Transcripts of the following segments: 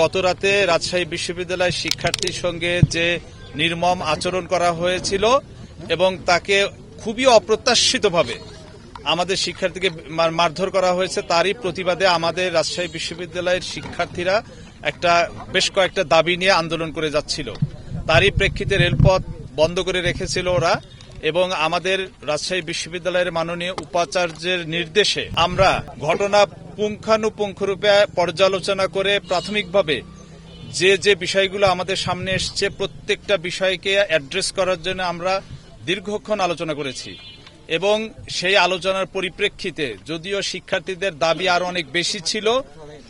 গতরাতে রাজশাহী বিশ্ববিদ্যালয়ের শিক্ষার্থীর সঙ্গে যে নির্মম আচরণ করা হয়েছিল এবং তাকে খুবই অপ্রত্যাশিতভাবে আমাদের শিক্ষার্থীকে মারধর করা হয়েছে, তারই প্রতিবাদে আমাদের রাজশাহী বিশ্ববিদ্যালয়ের শিক্ষার্থীরা বেশ কয়েকটা দাবি নিয়ে আন্দোলন করে যাচ্ছিল। তারই প্রেক্ষিতে রেলপথ বন্ধ করে রেখেছিল ওরা এবং আমাদের রাজশাহী বিশ্ববিদ্যালয়ের মাননীয় উপাচার্যের নির্দেশে আমরা ঘটনা পুঙ্খানুপুঙ্খরূপে পর্যালোচনা করে প্রাথমিকভাবে যে বিষয়গুলো আমাদের সামনে এসছে প্রত্যেকটা বিষয়কে অ্যাড্রেস করার জন্য আমরা দীর্ঘক্ষণ আলোচনা করেছি এবং সেই আলোচনার পরিপ্রেক্ষিতে যদিও শিক্ষার্থীদের দাবি আরো অনেক বেশি ছিল,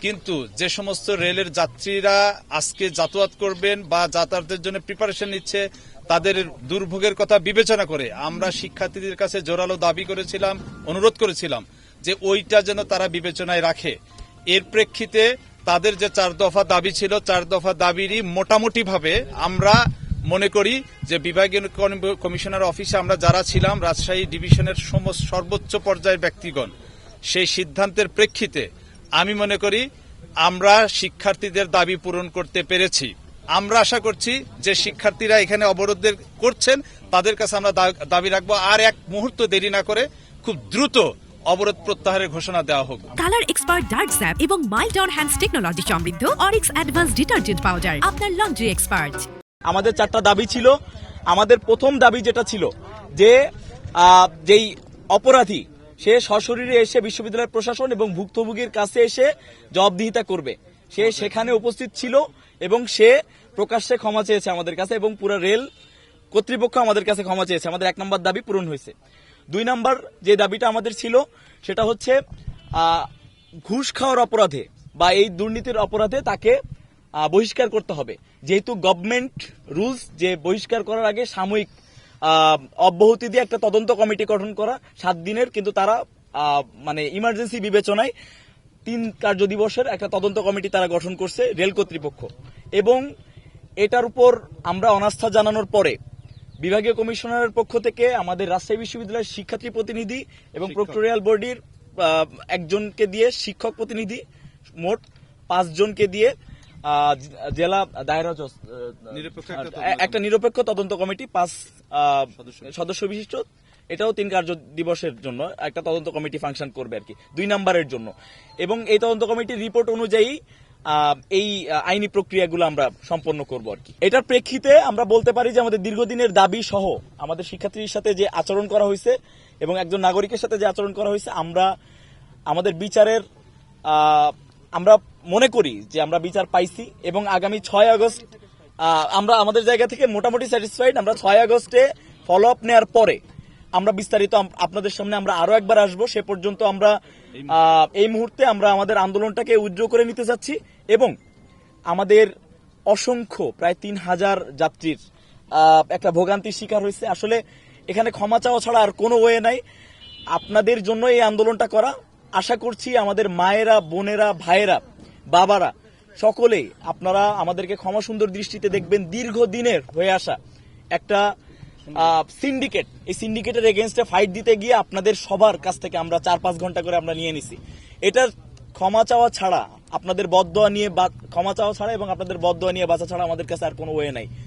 কিন্তু যে সমস্ত রেলের যাত্রীরা আজকে যাতায়াত করবেন বা যাতায়াতের জন্য প্রিপারেশন নিচ্ছে তাদের দুর্ভোগের কথা বিবেচনা করে আমরা শিক্ষার্থীদের কাছে জোরালো দাবি করেছিলাম, অনুরোধ করেছিলাম যে ওইটা যেন তারা বিবেচনায় রাখে। এর প্রেক্ষিতে তাদের যে 4 দফা দাবি ছিল 4 দফা দাবিরই মোটামুটিভাবে আমরা মনে করি যে বিভাগীয় কমিশনার অফিসে আমরা যারা ছিলাম রাজশাহী ডিভিশনের সর্বোচ্চ পর্যায়ের ব্যক্তিগণ সেই সিদ্ধান্তের প্রেক্ষিতে আমি মনে করি আমরা শিক্ষার্থীদের দাবি পূরণ করতে পেরেছি। আমরা আশা করছি যে শিক্ষার্থীরা এখানে অবরোধ করছেন তাদের কাছে আমরা দাবি রাখবো আর এক মুহূর্ত দেরি না করে খুব দ্রুত অবরোধ প্রত্যাহারের ঘোষণা দেওয়া হোক। কালার এক্সপার্ট ডার্ক স্যাপ এবং মাইল্ড অন হ্যান্ডস টেকনোলজি সমৃদ্ধ অরিক্স অ্যাডভান্স ডিটারজেন্ট পাউডার আপনার লন্ড্রি এক্সপার্ট। আমাদের 4টা দাবি ছিল। আমাদের প্রথম দাবি যেটা ছিল যে যেই অপরাধী সে সশরীরে এসে বিশ্ববিদ্যালয়ের প্রশাসন এবং ভুক্তভোগীর কাছে এসে জবাবদিহিতা করবে, সে সেখানে উপস্থিত ছিল এবং সে প্রকাশ্যে ক্ষমা চেয়েছে আমাদের কাছে এবং পুরো রেল কর্তৃপক্ষ আমাদের কাছে ক্ষমা চেয়েছে। আমাদের 1 নম্বর দাবি পূরণ হয়েছে। 2 নম্বর যে দাবিটা আমাদের ছিল সেটা হচ্ছে ঘুষ খাওয়ার অপরাধে বা এই দুর্নীতির অপরাধে তাকে বহিষ্কার করতে হবে, যেহেতু গভর্নমেন্ট রুলস যে বহিষ্কার করার আগে সাময়িক অব্যাহতি দিয়ে একটা তদন্ত কমিটি গঠন করা 7 দিনের, কিন্তু তারা মানে ইমার্জেন্সি বিবেচনায় 3 কার্য দিবসের একটা তদন্ত কমিটি তারা গঠন করছে রেল কর্তৃপক্ষ এবং এটার উপর আমরা অনাস্থা জানানোর পরে বিভাগীয় কমিশনারের পক্ষ থেকে আমাদের রাজশাহী বিশ্ববিদ্যালয়ের শিক্ষার্থী প্রতিনিধি এবং প্রক্টোরিয়াল বডির একজনকে দিয়ে শিক্ষক প্রতিনিধি মোট 5 জনকে দিয়ে জেলা দায়রা একটা নিরপেক্ষ তদন্ত কমিটি 5 সদস্য বিশিষ্ট, এটাও 3 কার্য দিবসের জন্য একটা তদন্ত কমিটি ফাংশন করবে আর কি 2 নম্বরের জন্য। এবং এই তদন্ত কমিটির রিপোর্ট অনুযায়ী এই আইনি প্রক্রিয়াগুলো আমরা সম্পন্ন করব আর কি। এটার প্রেক্ষিতে আমরা বলতে পারি যে আমাদের দীর্ঘদিনের দাবি সহ আমাদের শিক্ষার্থীর সাথে যে আচরণ করা হয়েছে এবং একজন নাগরিকের সাথে যে আচরণ করা হয়েছে আমরা আমাদের বিচারের আমরা মনে করি যে আমরা বিচার পাইছি এবং আগামী 6 আগস্ট আমরা আমাদের জায়গা থেকে মোটামুটি স্যাটিসফাইড। আমরা 6 আগস্টে ফলো আপ নেওয়ার পরে আমরা বিস্তারিত আপনাদের সামনে আমরা আরো একবার আসবো। সে পর্যন্ত আমরা এই মুহূর্তে আমরা আমাদের আন্দোলনটাকে উজ্জ্বল করে নিতে যাচ্ছি এবং আমাদের অসংখ্য প্রায় 3000 যাত্রীর একটা ভোগান্তির শিকার হয়েছে। আসলে এখানে ক্ষমা চাওয়া ছাড়া আর কোনো ওয়ে নাই। আপনাদের জন্য এই আন্দোলনটা করা। আশা করছি আমাদের মায়েরা, বোনেরা, ভাইয়েরা, বাবারা সকলেই আপনারা আমাদেরকে ক্ষমা সুন্দর দৃষ্টিতে দেখবেন। দীর্ঘদিনের হয়ে আসা একটা সিন্ডিকেট, এই সিন্ডিকেটের এগেইনস্টে ফাইট দিতে গিয়ে আপনাদের সবার কাছ থেকে আমরা 4-5 ঘন্টা করে আমরা নিয়ে নিছি। এটার ক্ষমা চাওয়া ছাড়া, আপনাদের বদদোয়া নিয়ে ক্ষমা চাওয়া ছাড়া এবং আপনাদের বদদোয়া নিয়ে বাঁচা ছাড়া আমাদের কাছে আর কোনো ওয়ে নাই।